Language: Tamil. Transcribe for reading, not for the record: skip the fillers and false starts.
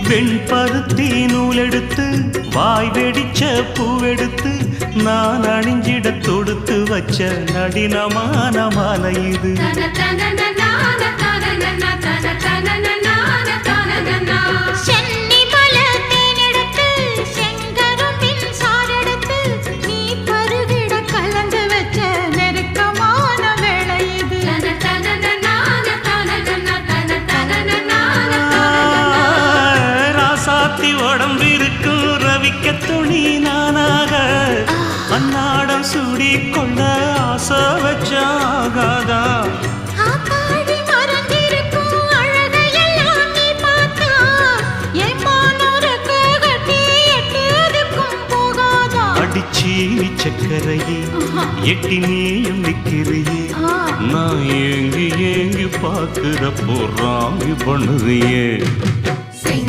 வெண்பருத்தி நூலெடுத்து வாய் வெடிச்ச பூவெடுத்து நான் அணிஞ்சிட தொடுத்து வச்ச நடினமான மாலை இது. உடம்பிருக்கும் ரவிக்க துணி நானாக அன்னாடம் சூடி கொள்ள ஆசை வச்சாகாதா. அடிச்சி சக்கரையே எட்டி நீயும் நிக்கிறியே நான் ஏங்கி ஏங்கி பார்க்கிற போறாமி பண்ணுறியே.